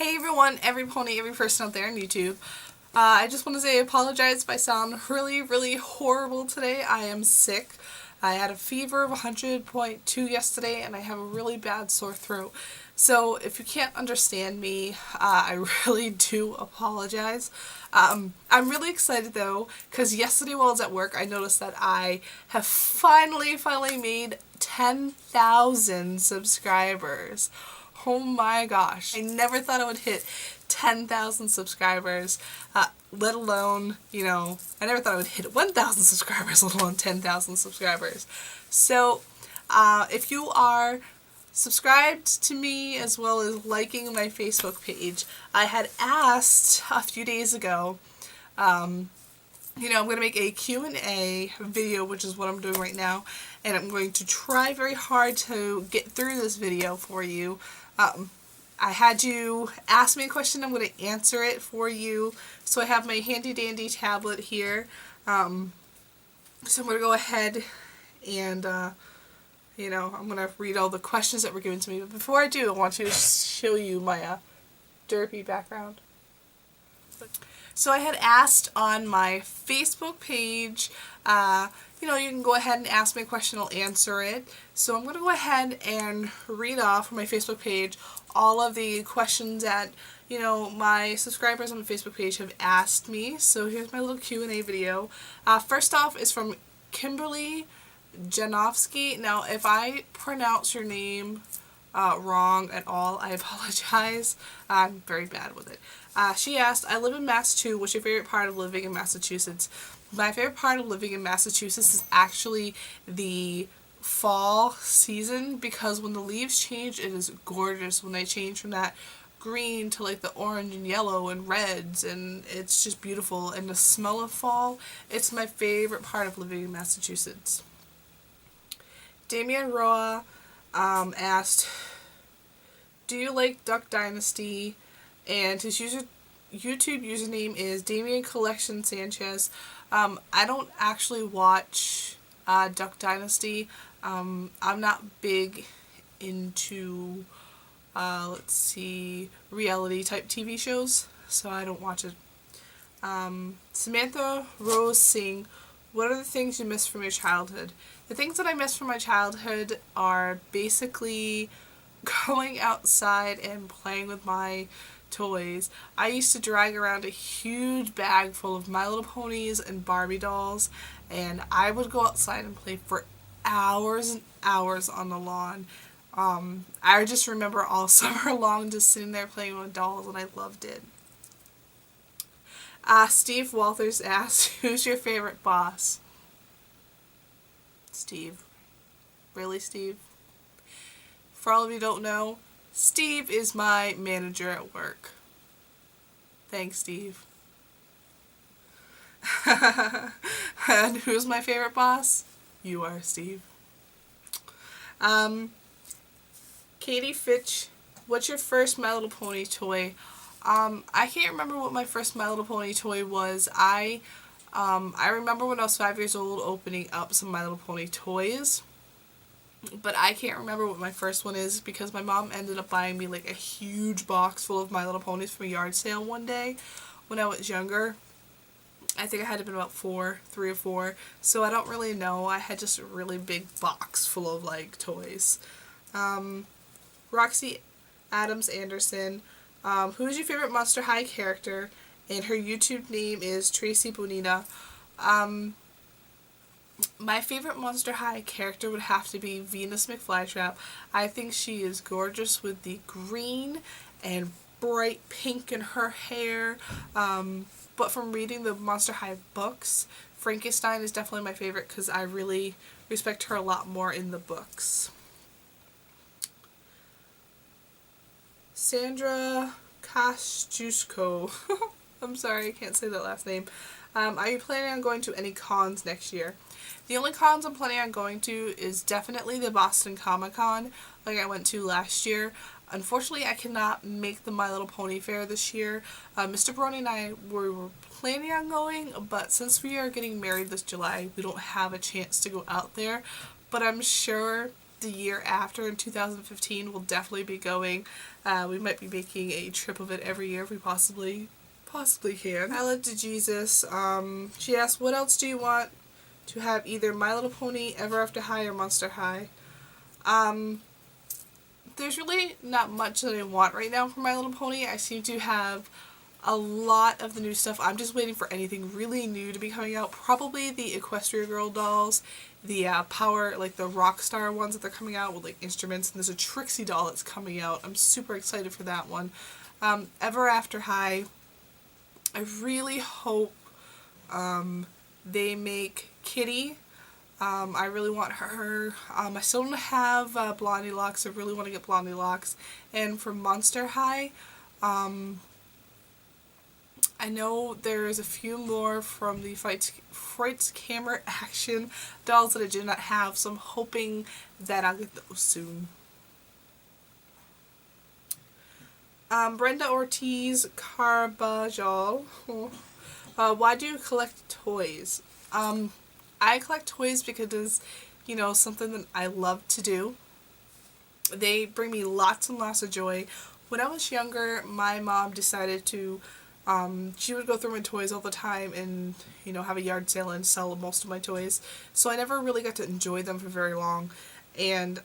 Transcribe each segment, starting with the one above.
Hey everyone, every pony, every person out there on YouTube. I just want to say I apologize if I sound really horrible today. I am sick. I had a fever of 100.2 yesterday and I have a really bad sore throat. So if you can't understand me, I really do apologize. I'm really excited though, because yesterday while I was at work I noticed that I have finally made 10,000 subscribers. Oh my gosh. I never thought I would hit 10,000 subscribers, let alone, I never thought I would hit 1,000 subscribers, let alone 10,000 subscribers. So, if you are subscribed to me as well as liking my Facebook page, I had asked a few days ago, I'm going to make a Q&A video, which is what I'm doing right now, and I'm going to try very hard to get through this video for you. I had you ask me a question, I'm going to answer it for you. So I have my handy dandy tablet here. So I'm going to go ahead and, I'm going to read all the questions that were given to me. But before I do, I want to show you my derpy background. So I had asked on my Facebook page, you can go ahead and ask me a question, I'll answer it. So I'm going to go ahead and read off from my Facebook page all of the questions that, my subscribers on the Facebook page have asked me. So here's my little Q&A video. First off is from Kimberly Janowski. Now, if I pronounce your name wrong at all, I apologize. I'm very bad with it. She asked, I live in Mass too. What's your favorite part of living in Massachusetts? My favorite part of living in Massachusetts is actually the fall season, because when the leaves change, it is gorgeous. When they change from that green to like the orange and yellow and reds, and it's just beautiful. And the smell of fall, it's my favorite part of living in Massachusetts. Damien Roa asked, do you like Duck Dynasty? And his YouTube username is Damien Collection Sanchez. I don't actually watch Duck Dynasty. I'm not big into, reality type TV shows, so I don't watch it. Samantha Rose Singh, what are the things you miss from your childhood? The things that I miss from my childhood are basically going outside and playing with my toys. I used to drag around a huge bag full of My Little Ponies and Barbie dolls, and I would go outside and play for hours and hours on the lawn. I just remember all summer long just sitting there playing with dolls, and I loved it. Steve Walters asked, who's your favorite boss? Steve. Really, Steve? For all of you who don't know, Steve is my manager at work. Thanks, Steve. And who's my favorite boss? You are, Steve. Katie Fitch, what's your first My Little Pony toy? I can't remember what my first My Little Pony toy was. I remember when I was 5 years old opening up some My Little Pony toys, but I can't remember what my first one is, because my mom ended up buying me like a huge box full of My Little Ponies from a yard sale one day when I was younger. I think I had to been about 3 or 4, so I don't really know. I had just a really big box full of like toys. Roxy Adams Anderson, who's your favorite Monster High character? And her YouTube name is Tracy Bonita. My favorite Monster High character would have to be Venus McFlytrap. I think she is gorgeous with the green and bright pink in her hair. But from reading the Monster High books, Frankenstein is definitely my favorite, because I really respect her a lot more in the books. Sandra Kosciuszko. I'm sorry, I can't say that last name. Are you planning on going to any cons next year? The only cons I'm planning on going to is definitely the Boston Comic Con, like I went to last year. Unfortunately, I cannot make the My Little Pony Fair this year. Mr. Brony and I were planning on going, but since we are getting married this July, we don't have a chance to go out there. But I'm sure the year after in 2015, we'll definitely be going. We might be making a trip of it every year if we possibly can. I Love to Jesus. She asked, what else do you want to have, either My Little Pony, Ever After High, or Monster High? There's really not much that I want right now for My Little Pony. I seem to have a lot of the new stuff. I'm just waiting for anything really new to be coming out. Probably the Equestria Girl dolls, the Power, like the Rockstar ones that they're coming out with like instruments, and there's a Trixie doll that's coming out. I'm super excited for that one. Ever After High, I really hope they make Kitty. I really want her. I still don't have Blondie Locks. I really want to get Blondie Locks. And for Monster High, I know there's a few more from the Frights Camera Action dolls that I do not have, so I'm hoping that I'll get those soon. Brenda Ortiz Carbajal. Why do you collect toys? I collect toys because it's, you know, something that I love to do. They bring me lots and lots of joy. When I was younger, my mom decided to, she would go through my toys all the time and, you know, have a yard sale and sell most of my toys. So I never really got to enjoy them for very long. And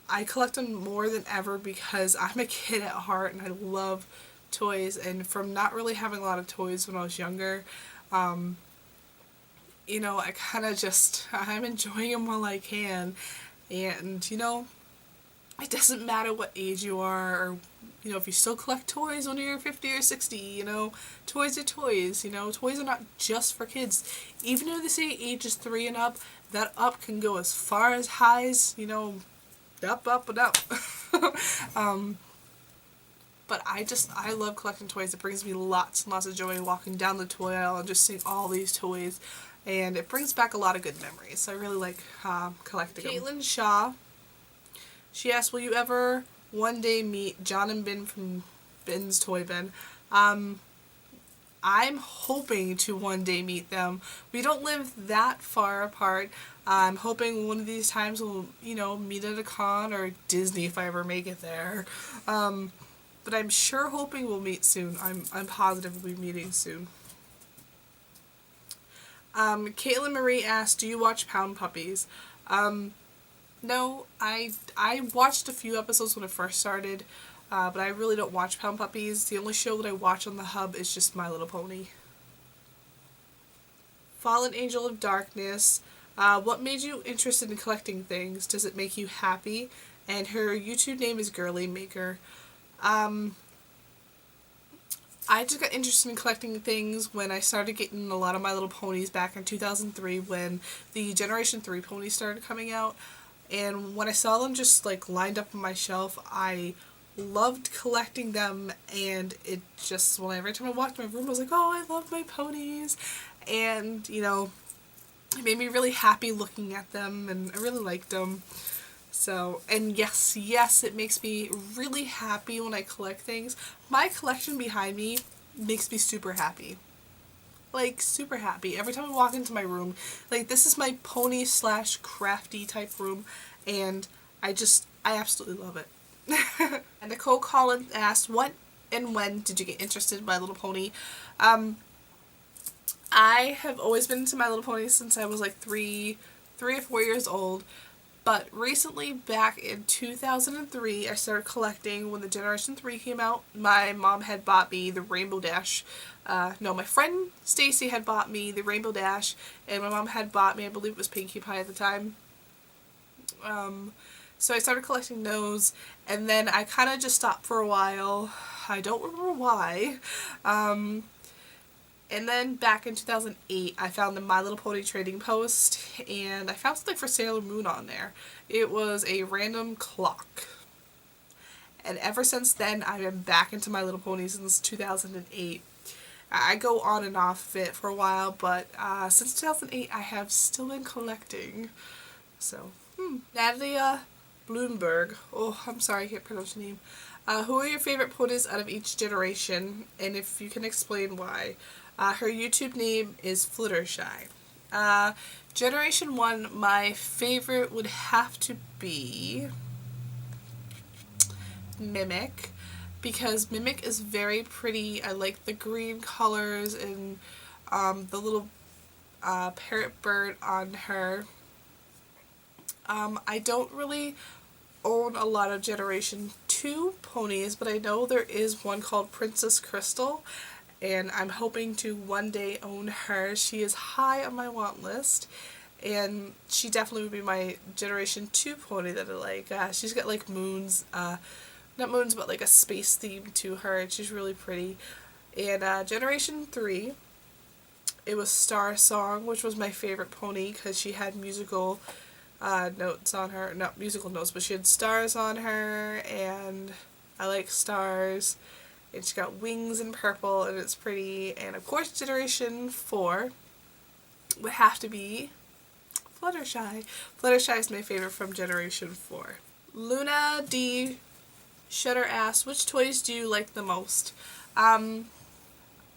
I collect them more than ever because I'm a kid at heart and I love toys. And from not really having a lot of toys when I was younger, you know, I kind of just, I'm enjoying them while I can. And, you know, it doesn't matter what age you are, or, you know, if you still collect toys when you're 50 or 60, you know, toys are toys, you know, toys are not just for kids. Even though they say ages 3 and up, that up can go as far as high as, you know, up, and up. But I love collecting toys. It brings me lots and lots of joy walking down the toy aisle and just seeing all these toys. And it brings back a lot of good memories. So I really like collecting them. Caitlin Shaw, she asked, will you ever one day meet John and Ben from Ben's Toy Bin? I'm hoping to one day meet them. We don't live that far apart. I'm hoping one of these times we'll, you know, meet at a con or Disney if I ever make it there. But I'm sure hoping we'll meet soon. I'm positive we'll be meeting soon. Caitlin Marie asked, do you watch Pound Puppies? No, I watched a few episodes when it first started, but I really don't watch Pound Puppies. The only show that I watch on the hub is just My Little Pony. Fallen Angel of Darkness, what made you interested in collecting things? Does it make you happy? And her YouTube name is Girly Maker. I just got interested in collecting things when I started getting a lot of My Little Ponies back in 2003 when the Generation 3 ponies started coming out. And when I saw them just like lined up on my shelf, I loved collecting them, and it just, every time I walked in my room I was like, oh, I love my ponies. And, you know, it made me really happy looking at them, and I really liked them. So, and yes, it makes me really happy when I collect things. My collection behind me makes me super happy. Like, super happy. Every time I walk into my room, like, this is my pony / crafty type room, and I absolutely love it. And Nicole Collins asked, what and when did you get interested in My Little Pony? I have always been into My Little Pony since I was like 3 or 4 years old. But recently, back in 2003, I started collecting when the Generation 3 came out. My mom had bought me the Rainbow Dash. My friend Stacy had bought me the Rainbow Dash, and my mom had bought me, I believe it was Pinkie Pie at the time. So I started collecting those, and then I kind of just stopped for a while. I don't remember why. And then back in 2008, I found the My Little Pony trading post, and I found something for Sailor Moon on there. It was a random clock. And ever since then, I've been back into My Little Pony since 2008. I go on and off of it for a while, but since 2008, I have still been collecting. So, Natalia Bloomberg. Oh, I'm sorry, I can't pronounce your name. Who are your favorite ponies out of each generation, and if you can explain why? Her YouTube name is Fluttershy. Generation 1, my favorite would have to be Mimic, because Mimic is very pretty. I like the green colors and the little parrot bird on her. I don't really own a lot of Generation 2 ponies, but I know there is one called Princess Crystal, and I'm hoping to one day own her. She is high on my want list, and she definitely would be my Generation 2 pony that I like. She's got like moons, not moons, but like a space theme to her, and she's really pretty. And Generation 3, it was Star Song, which was my favorite pony because she had musical notes on her. Not musical notes, but she had stars on her, and I like stars. And she's got wings in purple, and it's pretty. And of course, Generation 4 would have to be Fluttershy. Fluttershy is my favorite from Generation 4. Luna D. Shutter asked, which toys do you like the most?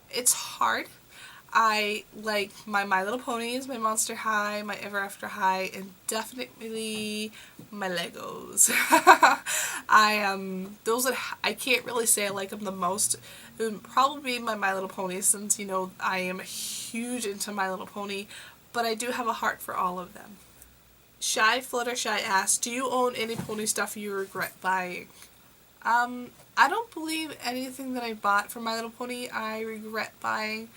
It's hard. I like my Little Ponies, my Monster High, my Ever After High, and definitely my Legos. Those that I can't really say I like them the most. It would probably be my Little Pony, since you know I am huge into My Little Pony, but I do have a heart for all of them. Shy Fluttershy asked, do you own any pony stuff you regret buying? I don't believe anything that I bought for My Little Pony I regret buying,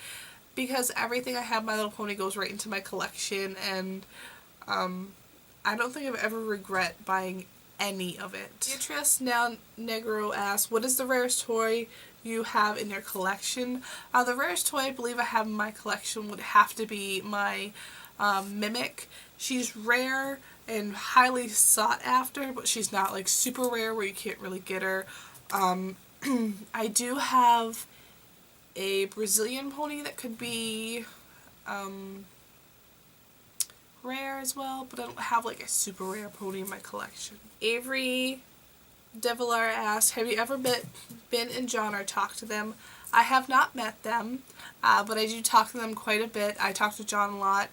because everything I have My Little Pony goes right into my collection, and I don't think I've ever regret buying any of it. Beatrice Now Negro asks, what is the rarest toy you have in your collection? The rarest toy I believe I have in my collection would have to be my Mimic. She's rare and highly sought after, but she's not like super rare where you can't really get her. I do have a Brazilian pony that could be rare as well, but I don't have like a super rare pony in my collection. Avery Devilar asked, have you ever been in John or talked to them? I have not met them, but I do talk to them quite a bit. I talk to John a lot.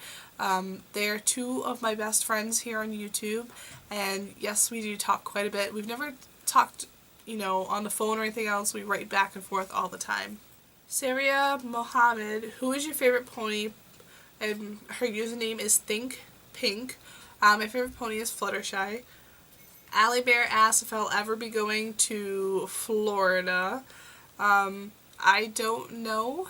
They are two of my best friends here on YouTube, and yes, we do talk quite a bit. We've never talked, you know, on the phone or anything else. We write back and forth all the time. Saria Mohammed, who is your favorite pony? And her username is Think Pink. My favorite pony is Fluttershy. Allie Bear asks if I'll ever be going to Florida. I don't know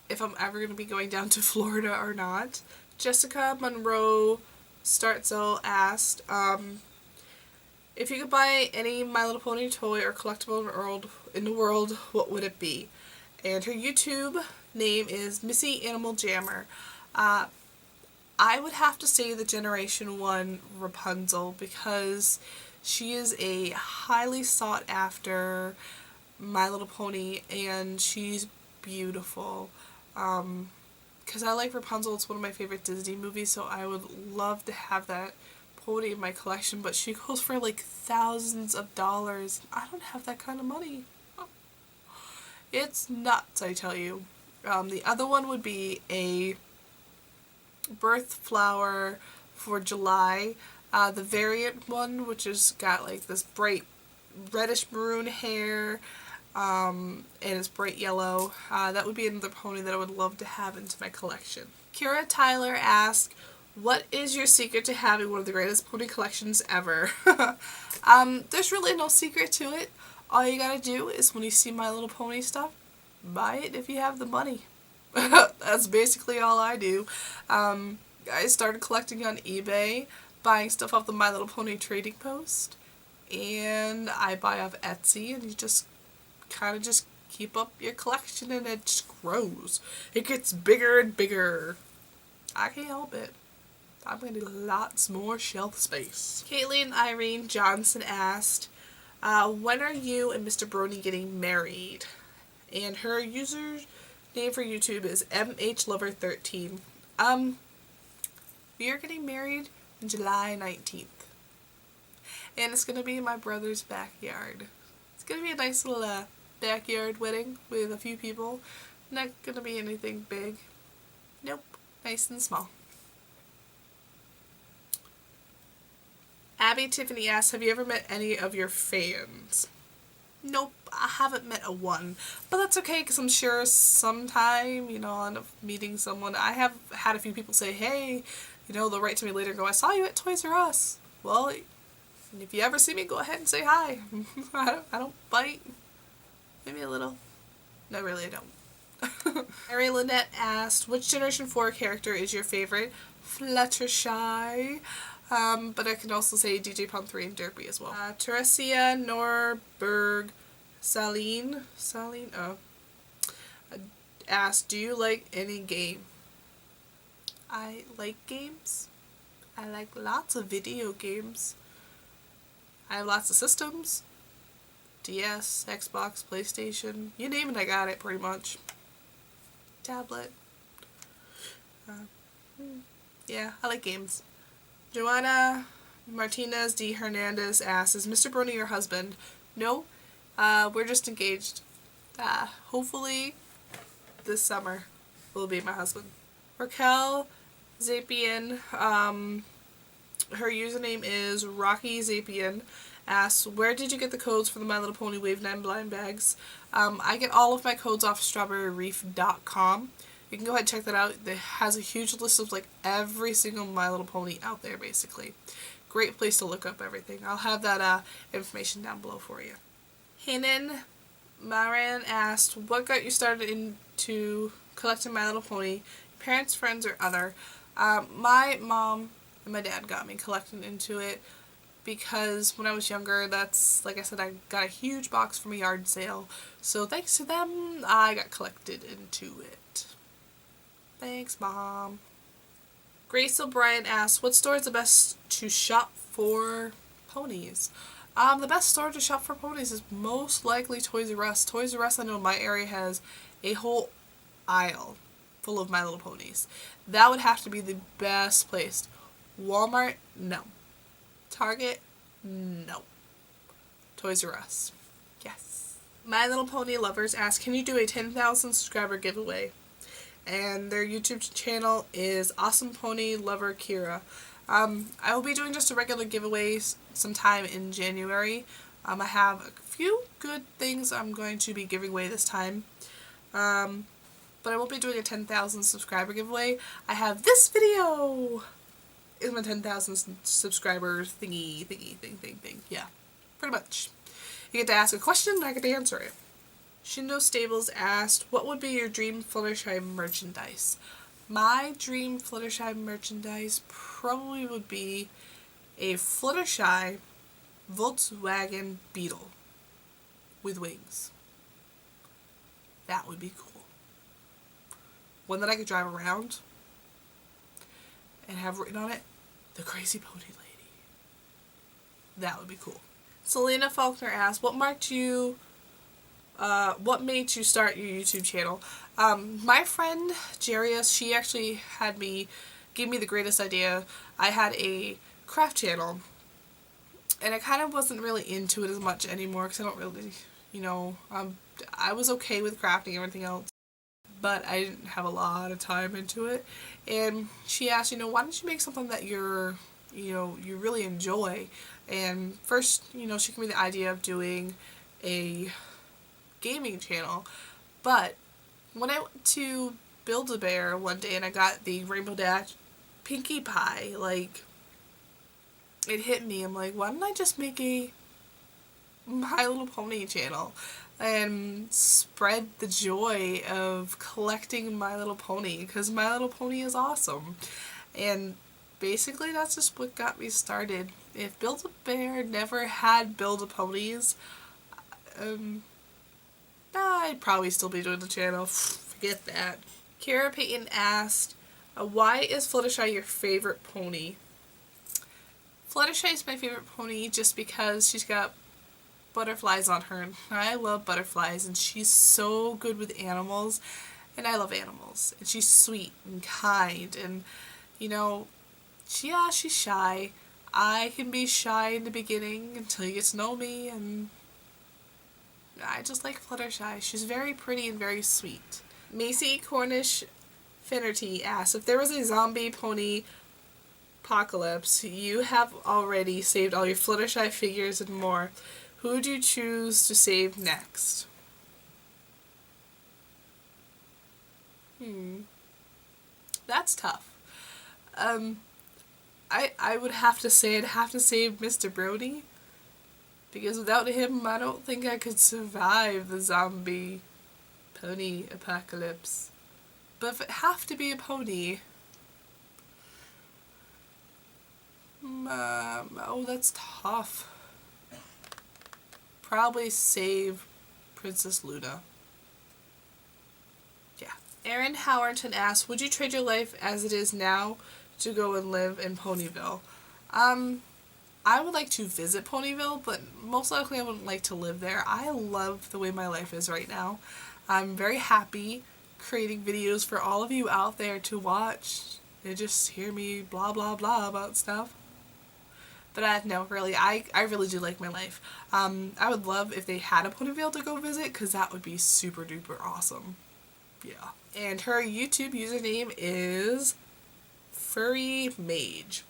if I'm ever going to be going down to Florida or not. Jessica Monroe Startzel asked, if you could buy any My Little Pony toy or collectible in the world, what would it be? And her YouTube name is Missy Animal Jammer. I would have to say the Generation 1 Rapunzel, because she is a highly sought after My Little Pony, and she's beautiful. Because I like Rapunzel, it's one of my favorite Disney movies, so I would love to have that pony in my collection, but she goes for like thousands of dollars. I don't have that kind of money. It's nuts, I tell you. The other one would be a birth flower for July. The variant one, which has got like this bright reddish maroon hair, and it's bright yellow. That would be another pony that I would love to have into my collection. Kira Tyler asked, what is your secret to having one of the greatest pony collections ever? There's really no secret to it. All you gotta do is, when you see My Little Pony stuff, buy it if you have the money. That's basically all I do. I started collecting on eBay, buying stuff off the My Little Pony trading post, and I buy off Etsy, and you just kind of just keep up your collection, and it just grows. It gets bigger and bigger. I can't help it. I'm going to need lots more shelf space. Caitlin Irene Johnson asked, when are you and Mr. Brony getting married? And her user name for YouTube is MHLover13. We are getting married on July 19th. And it's going to be in my brother's backyard. It's going to be a nice little backyard wedding with a few people. Not going to be anything big. Nope. Nice and small. Abby Tiffany asks, have you ever met any of your fans? Nope, I haven't met a one. But that's okay, because I'm sure sometime, I'll end up meeting someone. I have had a few people say, hey, they'll write to me later and go, I saw you at Toys R Us. Well, if you ever see me, go ahead and say hi. I don't bite. Maybe a little. No, really, I don't. Mary Lynette asked, which Generation 4 character is your favorite? Fluttershy. But I can also say DJ Pump 3 and Derpy as well. Teresia Norberg Saline asked, do you like any game? I like games. I like lots of video games. I have lots of systems. DS, Xbox, PlayStation, you name it, I got it pretty much. Tablet. Yeah, I like games. Joanna Martinez D. Hernandez asks, is Mr. Brony your husband? No, we're just engaged. Hopefully this summer will be my husband. Raquel Zapian, her username is Rocky Zapian, asks, where did you get the codes for the My Little Pony Wave 9 blind bags? I get all of my codes off strawberryreef.com. You can go ahead and check that out. It has a huge list of like every single My Little Pony out there, basically. Great place to look up everything. I'll have that information down below for you. Hanan Maran asked, what got you started into collecting My Little Pony? Parents, friends, or other? My mom and my dad got me collecting into it because when I was younger, that's, like I said, I got a huge box from a yard sale. So thanks to them, I got collected into it. Thanks, Mom. Grace O'Brien asks, what store is the best to shop for ponies? The best store to shop for ponies is most likely Toys R Us. Toys R Us, I know in my area, has a whole aisle full of My Little Ponies. That would have to be the best place. Walmart, no. Target, no. Toys R Us, yes. My Little Pony lovers ask, can you do a 10,000 subscriber giveaway? And their YouTube channel is Awesome Pony Lover Kira. I will be doing just a regular giveaway sometime in January. I have a few good things I'm going to be giving away this time. But I won't be doing a 10,000 subscriber giveaway. I have this video is my 10,000 subscribers thingy. Yeah, pretty much. You get to ask a question and I get to answer it. Shindo Stables asked, what would be your dream Fluttershy merchandise? My dream Fluttershy merchandise probably would be a Fluttershy Volkswagen Beetle with wings. That would be cool. One that I could drive around and have written on it, The Crazy Pony Lady. That would be cool. Selena Faulkner asked, what made you start your YouTube channel? My friend Jarius, she actually gave me the greatest idea. I had a craft channel and I kind of wasn't really into it as much anymore because I don't really, I was okay with crafting and everything else, but I didn't have a lot of time into it. And she asked, why don't you make something that you really enjoy? And first, she gave me the idea of doing a gaming channel, but when I went to Build-A-Bear one day and I got the Rainbow Dash Pinkie Pie, it hit me. I'm like, why don't I just make a My Little Pony channel and spread the joy of collecting My Little Pony, because My Little Pony is awesome. And basically that's just what got me started. If Build-A-Bear never had Build-A-Ponies, I'd probably still be doing the channel. Forget that. Kara Payton asked, why is Fluttershy your favorite pony? Fluttershy is my favorite pony just because she's got butterflies on her. And I love butterflies and she's so good with animals. And I love animals. And she's sweet and kind. And, she's shy. I can be shy in the beginning until you get to know me, and I just like Fluttershy. She's very pretty and very sweet. Macy Cornish Finnerty asks, if there was a zombie pony apocalypse, you have already saved all your Fluttershy figures and more. Who would you choose to save next? That's tough. I would have to say I'd have to save Mr. Brody. Because without him, I don't think I could survive the zombie pony apocalypse. But if it have to be a pony... oh, that's tough. Probably save Princess Luna. Yeah. Aaron Howerton asks, would you trade your life as it is now to go and live in Ponyville? I would like to visit Ponyville, but most likely I wouldn't like to live there. I love the way my life is right now. I'm very happy creating videos for all of you out there to watch and just hear me blah blah blah about stuff. But no, really, I really do like my life. I would love if they had a Ponyville to go visit, because that would be super duper awesome. Yeah. And her YouTube username is Furry Mage.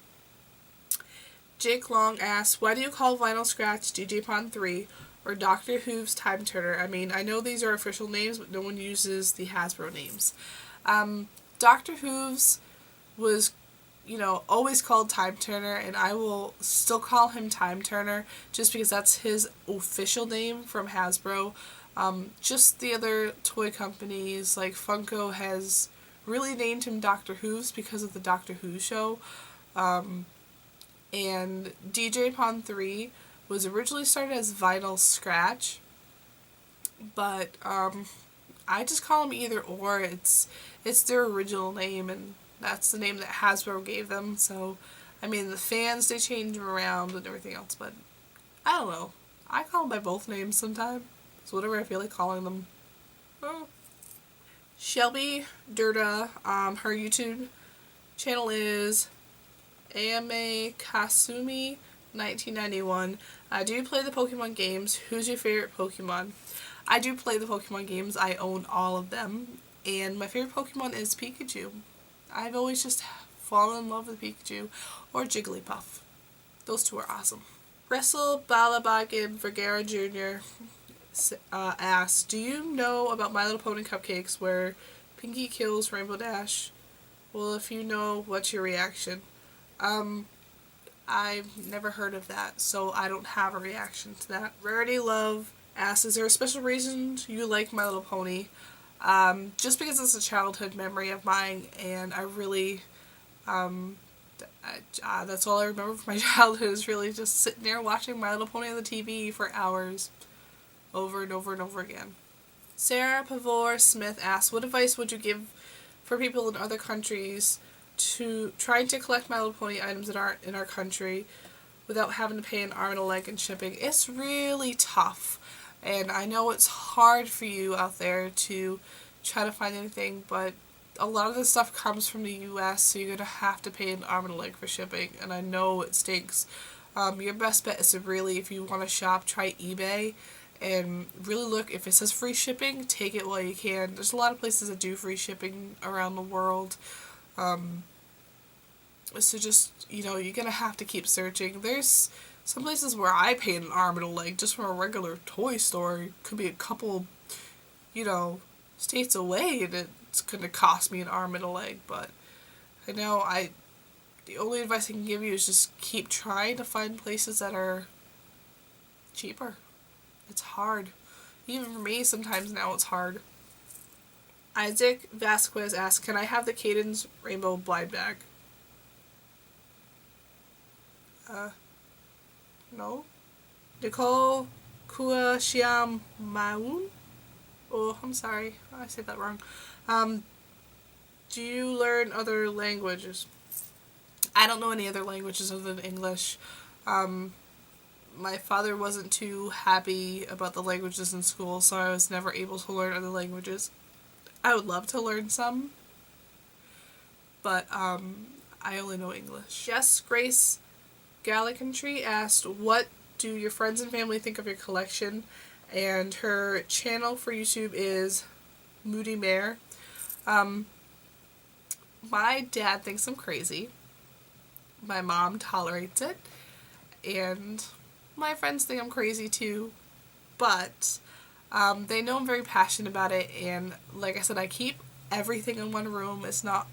Jake Long asks, why do you call Vinyl Scratch DJ Pond 3 or Dr. Who's Time Turner? I mean, I know these are official names, but no one uses the Hasbro names. Dr. Who's was, always called Time Turner, and I will still call him Time Turner just because that's his official name from Hasbro. Just the other toy companies, like Funko, has really named him Dr. Who's because of the Doctor Who show. And DJ Pond 3 was originally started as Vinyl Scratch, but I just call him either or. It's their original name, and that's the name that Hasbro gave them. So, I mean, the fans, they change them around and everything else, but I don't know. I call them by both names sometimes. So whatever I feel like calling them. Oh. Shelby Durda, her YouTube channel is AMA Kasumi 1991. Do you play the Pokemon games? Who's your favorite Pokemon? I do play the Pokemon games. I own all of them. And my favorite Pokemon is Pikachu. I've always just fallen in love with Pikachu or Jigglypuff. Those two are awesome. Wrestle Balabagin Vergara Jr. Asks, do you know about My Little Pony Cupcakes where Pinkie kills Rainbow Dash? Well, if you know, what's your reaction? I've never heard of that, so I don't have a reaction to that. Rarity Love asks, is there a special reason you like My Little Pony? Just because it's a childhood memory of mine, and I really, that's all I remember from my childhood is really just sitting there watching My Little Pony on the TV for hours, over and over and over again. Sarah Pavor Smith asks, what advice would you give for people in other countries to trying to collect My Little Pony items that aren't in our country without having to pay an arm and a leg in shipping? It's really tough, and I know it's hard for you out there to try to find anything, but a lot of this stuff comes from the US, so you're going to have to pay an arm and a leg for shipping, and I know it stinks. Your best bet is to really, if you want to shop, try eBay, and really look, if it says free shipping, take it while you can. There's a lot of places that do free shipping around the world. So just, you're going to have to keep searching. There's some places where I paid an arm and a leg just from a regular toy store. It could be a couple, states away, and it's going to cost me an arm and a leg. But I know the only advice I can give you is just keep trying to find places that are cheaper. It's hard. Even for me, sometimes now it's hard. Isaac Vasquez asks, can I have the Cadence Rainbow blind bag? No. Nicole Kuashiam Maun? Oh, I'm sorry. I said that wrong. Do you learn other languages? I don't know any other languages other than English. My father wasn't too happy about the languages in school, so I was never able to learn other languages. I would love to learn some, but I only know English. Jess Grace Gallicantry asked, what do your friends and family think of your collection? And her channel for YouTube is Moody Mare. my dad thinks I'm crazy. My mom tolerates it. And my friends think I'm crazy too. But they know I'm very passionate about it. And like I said, I keep everything in one room. It's not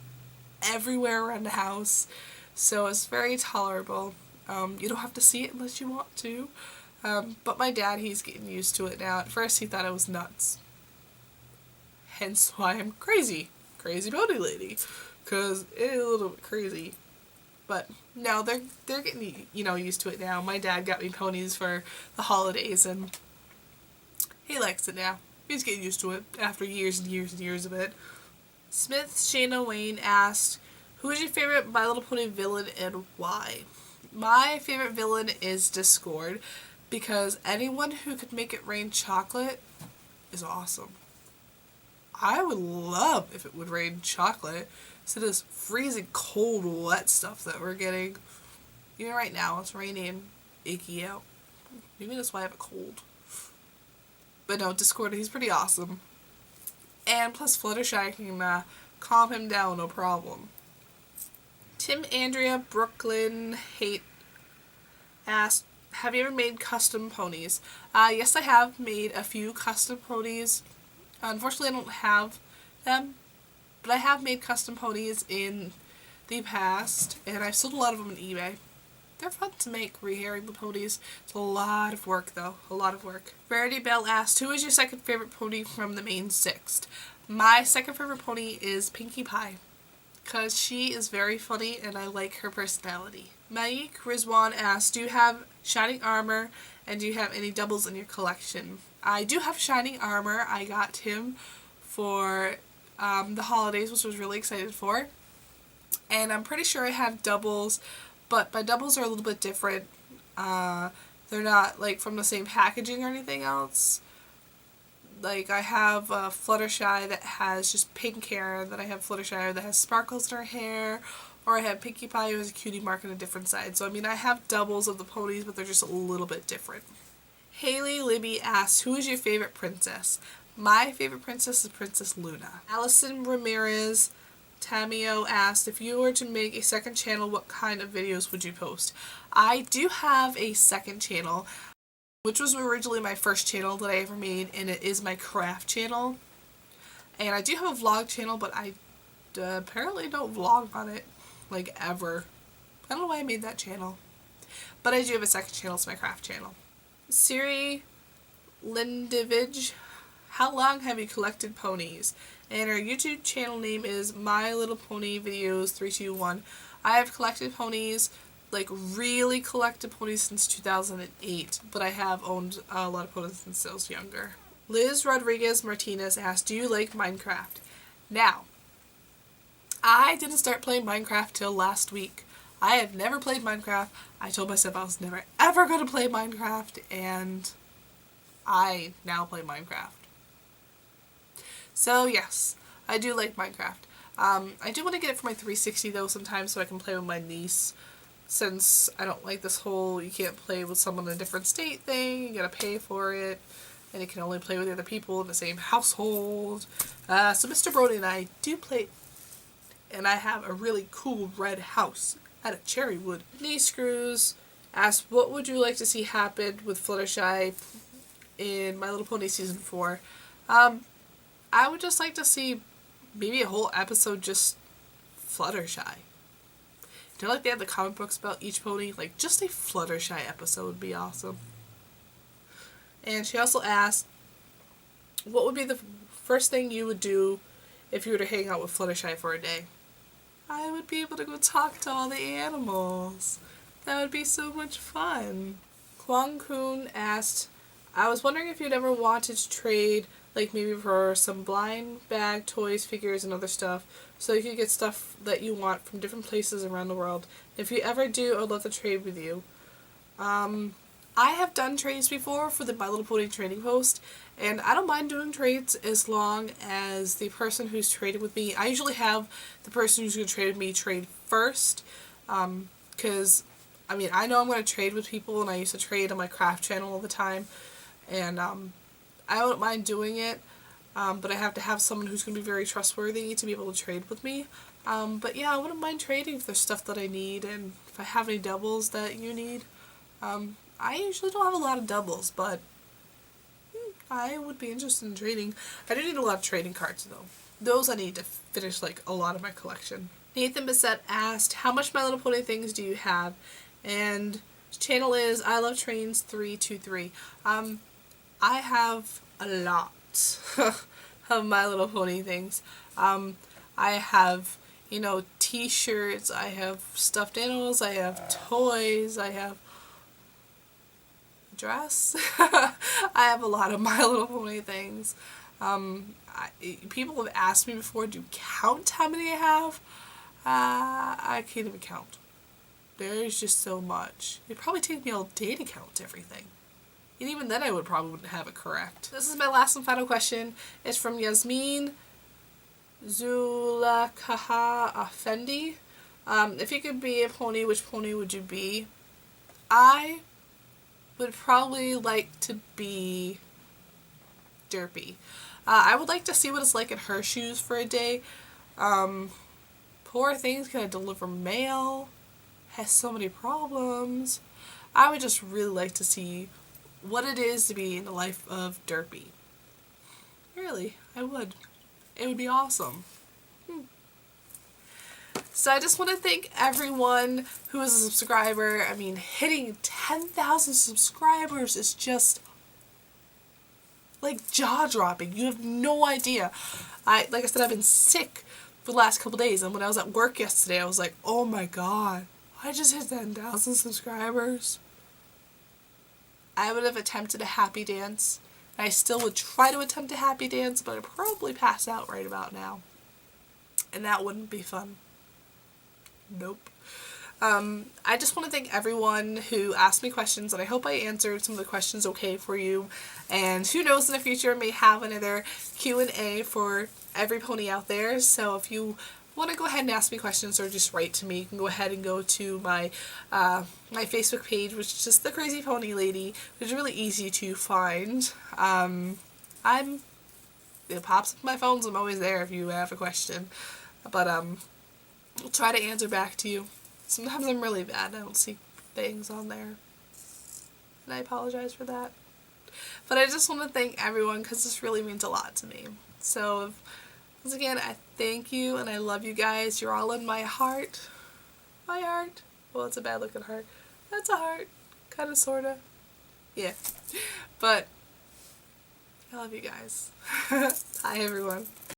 everywhere around the house. So it's very tolerable. You don't have to see it unless you want to. But my dad, he's getting used to it now. At first he thought I was nuts. Hence why I'm crazy. Crazy pony lady. Because it is a little bit crazy. But no, they're getting, used to it now. My dad got me ponies for the holidays and he likes it now. He's getting used to it after years and years and years of it. Smith Shayna Wayne asked, who is your favorite My Little Pony villain and why? My favorite villain is Discord because anyone who could make it rain chocolate is awesome. I would love if it would rain chocolate instead of this freezing cold wet stuff that we're getting. Even right now it's raining icky out. Maybe that's why I have a cold. But no, Discord, he's pretty awesome. And plus Fluttershy can calm him down, no problem. Tim Andrea Brooklyn Hate asked, have you ever made custom ponies? Yes, I have made a few custom ponies. Unfortunately, I don't have them, but I have made custom ponies in the past, and I've sold a lot of them on eBay. They're fun to make, rehairing the ponies. It's a lot of work, though. A lot of work. Rarity Bell asked, who is your second favorite pony from the main sixth? My second favorite pony is Pinkie Pie, because she is very funny, and I like her personality. Maik Rizwan asked, do you have Shining Armor, and do you have any doubles in your collection? I do have Shining Armor. I got him for the holidays, which I was really excited for. And I'm pretty sure I have doubles, but my doubles are a little bit different. They're not like from the same packaging or anything else. Like I have Fluttershy that has just pink hair, then I have Fluttershy that has sparkles in her hair, or I have Pinkie Pie who has a cutie mark on a different side. So I mean I have doubles of the ponies, but they're just a little bit different. Haley Libby asks, who is your favorite princess? My favorite princess is Princess Luna. Allison Ramirez Tamio asked, if you were to make a second channel, what kind of videos would you post? I do have a second channel, which was originally my first channel that I ever made, and it is my craft channel. And I do have a vlog channel, but I apparently don't vlog on it, like, ever. I don't know why I made that channel. But I do have a second channel, it's my craft channel. Siri Lindivage, how long have you collected ponies? And her YouTube channel name is My Little Pony Videos 321. I have collected ponies, like really collected ponies since 2008, but I have owned a lot of ponies since I was younger. Liz Rodriguez Martinez asked, do you like Minecraft? Now, I didn't start playing Minecraft till last week. I have never played Minecraft. I told myself I was never ever going to play Minecraft, and I now play Minecraft. So yes, I do like Minecraft. I do want to get it for my 360 though sometimes so I can play with my niece, since I don't like this whole you can't play with someone in a different state thing, you gotta pay for it, and you can only play with other people in the same household. So Mr. Brody and I do play, and I have a really cool red house out of cherry wood. Knee Screws asked, what would you like to see happen with Fluttershy in My Little Pony Season 4? I would just like to see maybe a whole episode just Fluttershy. You know, like they have the comic books about each pony? Like, just a Fluttershy episode would be awesome. And she also asked, what would be the first thing you would do if you were to hang out with Fluttershy for a day? I would be able to go talk to all the animals. That would be so much fun. Kwang Kun asked, I was wondering if you'd ever wanted to trade, like maybe for some blind bag, toys, figures, and other stuff, so you could get stuff that you want from different places around the world. If you ever do, I'd love to trade with you. I have done trades before for the My Little Pony trading post, and I don't mind doing trades as long as the person who's trading with me, I usually have the person who's going to trade with me trade first, because, I mean, I know I'm going to trade with people, and I used to trade on my craft channel all the time, and I don't mind doing it. but I have to have someone who's going to be very trustworthy to be able to trade with me. But yeah, I wouldn't mind trading if there's stuff that I need, and if I have any doubles that you need. I usually don't have a lot of doubles, but I would be interested in trading. I do need a lot of trading cards though. Those I need to finish like a lot of my collection. Nathan Bissett asked, how much My Little Pony things do you have? And his channel is I Love Trains 323. I have a lot of My Little Pony things. I have, you know, t-shirts, I have stuffed animals, I have toys, I have dress. I have a lot of My Little Pony things. People have asked me before to count how many I have. I can't even count. There's just so much. It'd probably take me all day to count everything. And even then I would probably wouldn't have it correct. This is my last and final question. It's from Yasmin Zulakaha Afendi. If you could be a pony, which pony would you be? I would probably like to be Derpy. I would like to see what it's like in her shoes for a day. Poor thing's gonna deliver mail, has so many problems. I would just really like to see what it is to be in the life of Derpy. Really, I would. It would be awesome. So I just want to thank everyone who is a subscriber. I mean, hitting 10,000 subscribers is just like jaw-dropping. You have no idea. Like I said, I've been sick for the last couple days, and when I was at work yesterday, I was like, oh my god, I just hit 10,000 subscribers. I would have attempted a happy dance. I still would try to attempt a happy dance, but I'd probably pass out right about now. And that wouldn't be fun. Nope. I just want to thank everyone who asked me questions, and I hope I answered some of the questions okay for you. And who knows, in the future I may have another Q&A for every pony out there. So if you want to go ahead and ask me questions or just write to me, you can go ahead and go to my my Facebook page, which is just TheCrazyPonyLady, which is really easy to find. It pops up on my phone, so I'm always there if you have a question. But I'll try to answer back to you. Sometimes I'm really bad. I don't see things on there, and I apologize for that. But I just want to thank everyone because this really means a lot to me. So once again, I thank you and I love you guys. You're all in my heart. My heart. Well, it's a bad looking heart. That's a heart. Kind of, sort of. Yeah. But I love you guys. Bye, everyone.